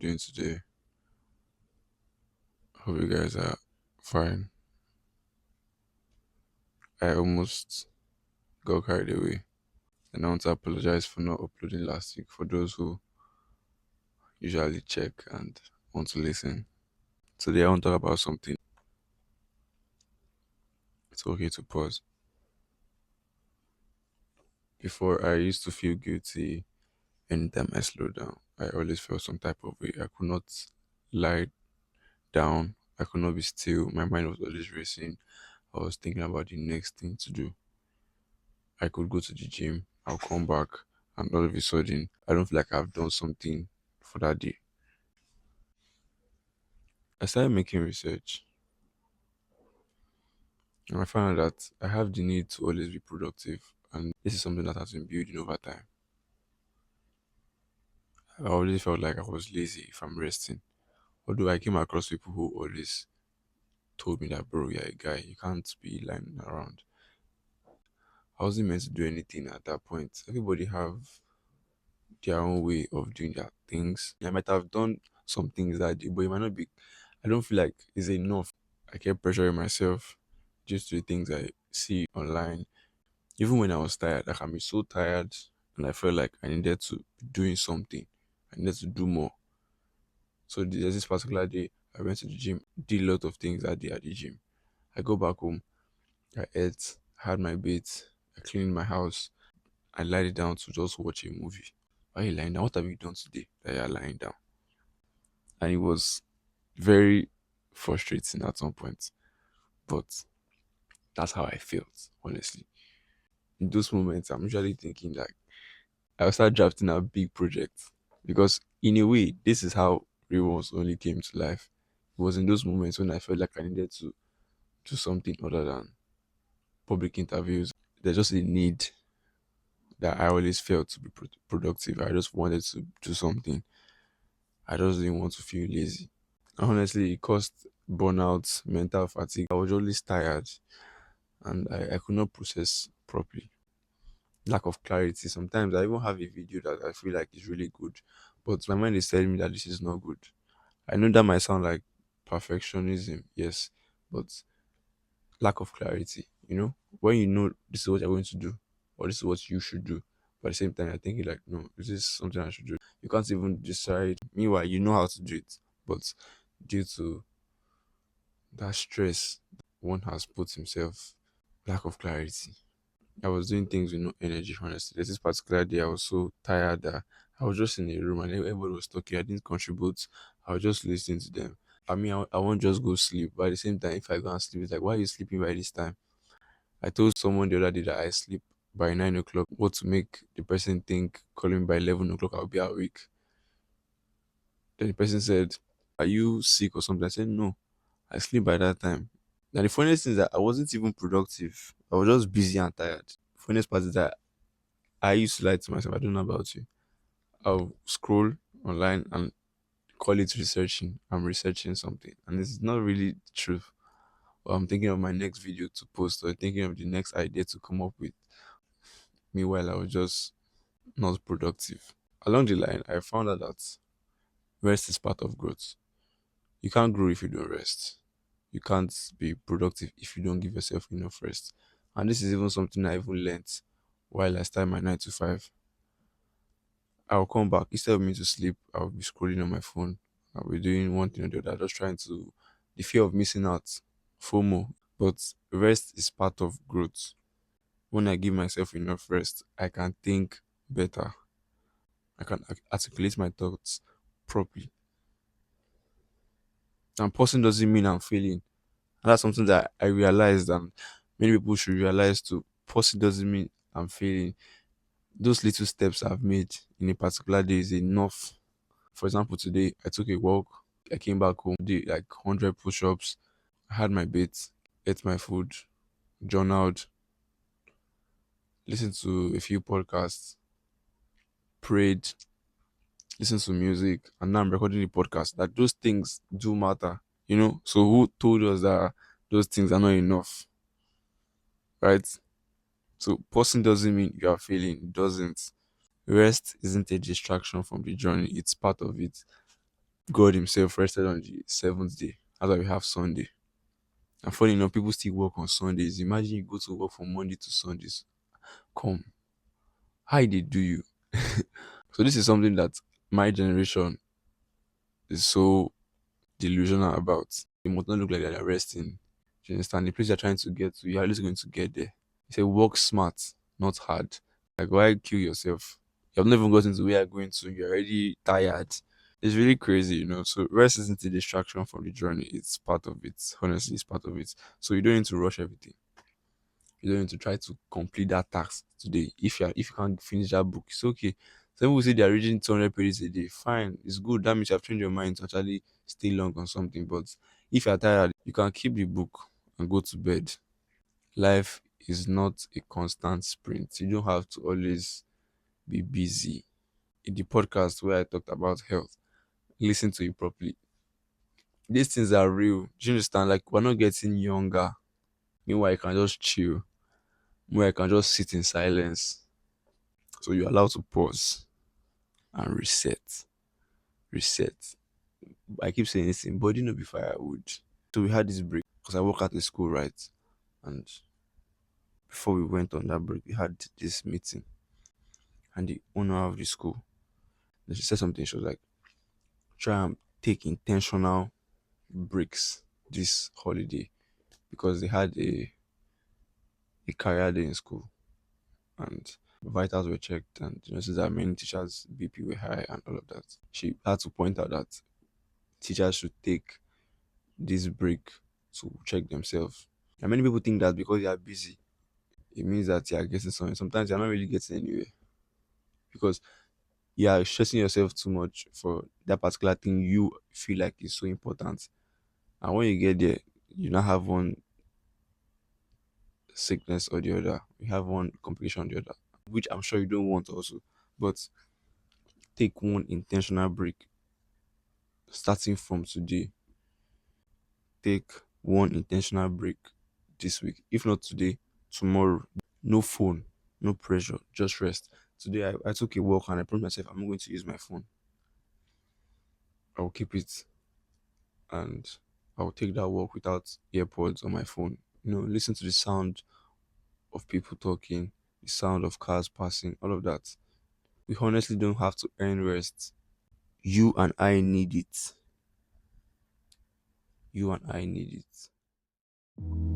doing today? Hope you guys are fine. I almost got carried away. And I want to apologize for not uploading last week for those who usually check and want to listen. Today I want to talk about something. It's okay to pause. Before I used to feel guilty anytime I slowed down. I always felt some type of way. I could not lie down. I could not be still. My mind was always racing. I was thinking about the next thing to do. I could go to the gym, I'll come back, and all of a sudden, I don't feel like I've done something for that day. I started making research, and I found out that I have the need to always be productive, and this is something that has been building over time. I always felt like I was lazy if I'm resting. Although I came across people who always told me that, bro, you're a guy, you can't be lying around. I wasn't meant to do anything at that point. Everybody have their own way of doing their things. I might have done some things that day, but it might not be. I don't feel like it's enough. I kept pressuring myself just to the things I see online. Even when I was tired, I can be so tired, and I felt like I needed to be doing something. I needed to do more. So there's this particular day I went to the gym, did a lot of things that day at the gym. I go back home, I ate, had my bath, I cleaned my house, I lied it down to just watch a movie. Why are you lying down? What have you done today that you're lying down? And it was very frustrating at some point. But that's how I felt, honestly. In those moments, I'm usually thinking like I'll start drafting a big project. Because in a way, this is how real ones only came to life. It was in those moments when I felt like I needed to do something other than public interviews. There's just a need that I always felt to be productive. I just wanted to do something. I just didn't want to feel lazy. Honestly, it caused burnout, mental fatigue. I was always tired and I could not process properly. Lack of clarity. Sometimes I even have a video that I feel like is really good, but my mind is telling me that this is not good. I know that might sound like perfectionism, yes, but lack of clarity. When you know this is what you're going to do, or this is what you should do, but at the same time, you're thinking like, no, is this something I should do? You can't even decide. Meanwhile, you know how to do it, but due to that stress one has put himself, lack of clarity. I was doing things with no energy, honestly. There's this particular day I was so tired that I was just in a room and everybody was talking. I didn't contribute. I was just listening to them. I mean, I won't just go sleep, but at the same time, if I go and sleep, it's like, why are you sleeping by this time? I told someone the other day that I sleep by 9 o'clock. What to make the person think calling me by 11 o'clock I'll be awake? Then the person said, are you sick or something? I said, no, I sleep by that time. Now the funniest thing is that I wasn't even productive. I was just busy and tired. Funniest part is that I used to lie to myself. I don't know about you. I'll scroll online and call it researching. I'm researching something, and it's not really the truth. Or I'm thinking of my next video to post, or thinking of the next idea to come up with. Meanwhile, I was just not productive. Along the line, I found out that rest is part of growth. You can't grow if you don't rest. You can't be productive if you don't give yourself enough rest. And this is even something I even learnt while I started my 9 to 5. I'll come back. Instead of me to sleep, I'll be scrolling on my phone. I'll be doing one thing or the other, just trying to, the fear of missing out, FOMO. But rest is part of growth. When I give myself enough rest, I can think better. I can articulate my thoughts properly. And pausing doesn't mean I'm failing. And that's something that I realized, and many people should realize too. Pausing doesn't mean I'm failing. Those little steps I've made in a particular day is enough. For example, today I took a walk. I came back home, did like 100 push-ups. I had my bait, ate my food, journaled, listened to a few podcasts, prayed, listened to music, and now I'm recording the podcast. That those things do matter, So who told us that those things are not enough, right? So pausing doesn't mean you are failing. It doesn't. Rest isn't a distraction from the journey. It's part of it. God Himself rested on the seventh day. That's why we have Sunday. And funny enough, people still work on Sundays. Imagine you go to work from Monday to Sundays. Come, how they do you? So this is something that my generation is so delusional about. It must not look like they're resting. Do you understand? The place you're trying to get to, you're at least going to get there. You say work smart, not hard. Like why kill yourself? You have not even gotten to where you're going to. You're already tired. It's really crazy, you know. So rest isn't a distraction from the journey. It's part of it. Honestly, it's part of it. So you don't need to rush everything. You don't need to try to complete that task today. If you can't finish that book, it's okay. Some people say they are reading 200 pages a day. Fine, it's good. That means you have changed your mind to actually stay long on something. But if you're tired, you can keep the book and go to bed. Life is not a constant sprint. You don't have to always be busy. In the podcast where I talked about health, listen to it properly. These things are real. Do you understand? Like we're not getting younger. Meanwhile, you can just chill. Where I can just sit in silence. So you're allowed to pause and reset. Reset. I keep saying this in body no be firewood. So we had this break because I work at the school, right? And before we went on that break, we had this meeting. And the owner of the school, then she said something. She was like, try and take intentional breaks this holiday because they had a career day in school and vitals were checked and you know, since that many teachers BP were high and all of that. She had to point out that teachers should take this break to check themselves. And many people think that because you are busy, it means that you are getting something. Sometimes you're not really getting anywhere because you are stressing yourself too much for that particular thing you feel like is so important. And when you get there, you now have one sickness or the other, you have one complication or the other, which I'm sure you don't want also. But take one intentional break starting from today. Take one intentional break this week. If not today, tomorrow. No phone, no pressure, just rest. Today I took a walk and I promised myself I'm not going to use my phone. I will keep it and I will take that walk without earpods on my phone. You know, listen to the sound of people talking, the sound of cars passing, all of that. We honestly don't have to earn rest. You and I need it. You and I need it.